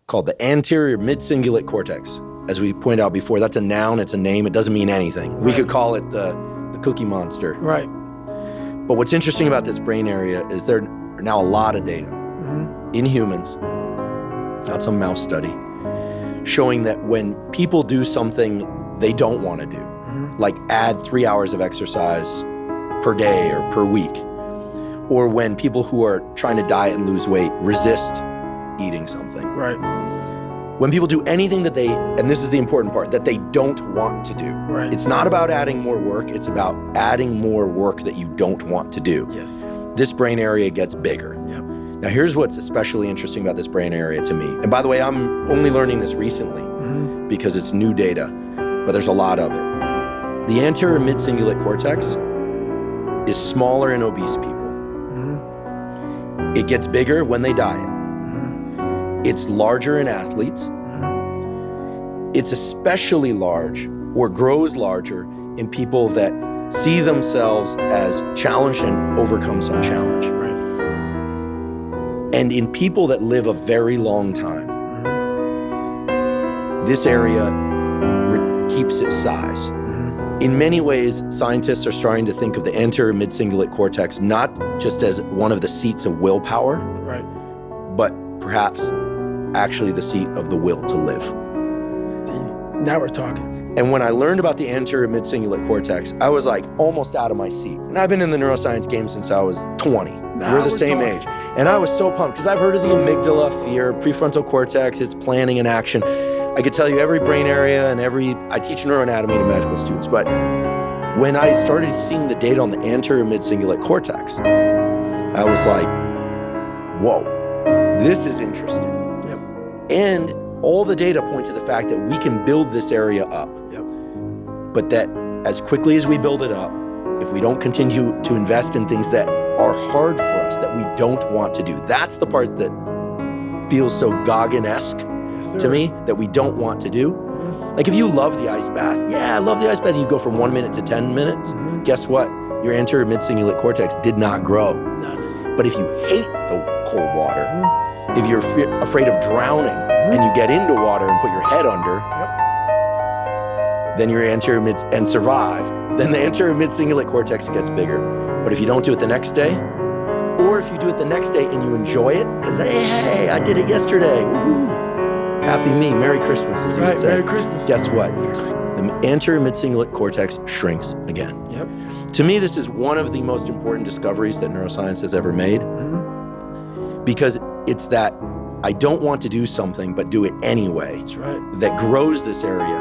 called the anterior mid-cingulate cortex. As we pointed out before, that's a noun, it's a name, it doesn't mean anything. Right. We could call it the Cookie Monster. Right. But what's interesting about this brain area is there are now a lot of data in humans, not some mouse study, showing that when people do something they don't want to do, like add 3 hours of exercise per day or per week, or when people who are trying to diet and lose weight resist eating something. Right. When people do anything that they, and this is the important part, that they don't want to do. Right. It's not about adding more work, it's about adding more work that you don't want to do. Yes. This brain area gets bigger. Yep. Now here's what's especially interesting about this brain area to me. And by the way, I'm only learning this recently because it's new data, but there's a lot of it. The anterior mid-cingulate cortex is smaller in obese people. It gets bigger when they diet. It's larger in athletes. It's especially large or grows larger in people that see themselves as challenged and overcome some challenge. Right. And in people that live a very long time, this area keeps its size. In many ways, scientists are starting to think of the anterior mid-cingulate cortex not just as one of the seats of willpower, Right. but perhaps actually the seat of the will to live. See, now we're talking. And when I learned about the anterior mid-cingulate cortex, I was like almost out of my seat. And I've been in the neuroscience game since I was 20. We're the same age. And I was so pumped because I've heard of the amygdala, fear, prefrontal cortex, it's planning and action. I could tell you every brain area and I teach neuroanatomy to medical students. But when I started seeing the data on the anterior mid-cingulate cortex, I was like, whoa, this is interesting. Yep. And all the data point to the fact that we can build this area up. Yep. But that as quickly as we build it up, if we don't continue to invest in things that are hard for us, that we don't want to do, that's the part that feels so Gauguin-esque to me, that we don't want to do. Like if you love the ice bath, I love the ice bath, you go from 1 minute to 10 minutes, guess what? Your anterior mid-cingulate cortex did not grow. None. But if you hate the cold water, if you're afraid of drowning and you get into water and put your head under, then your anterior mid and survive, then the anterior mid-cingulate cortex gets bigger. But if you don't do it the next day, or if you do it the next day and you enjoy it, because hey, I did it yesterday, woo-hoo. Happy me, Merry Christmas, as you would say. Merry Christmas. Guess what? The anterior mid-cingulate cortex shrinks again. Yep. To me, this is one of the most important discoveries that neuroscience has ever made, because it's that I don't want to do something, but do it anyway. That's right. That grows this area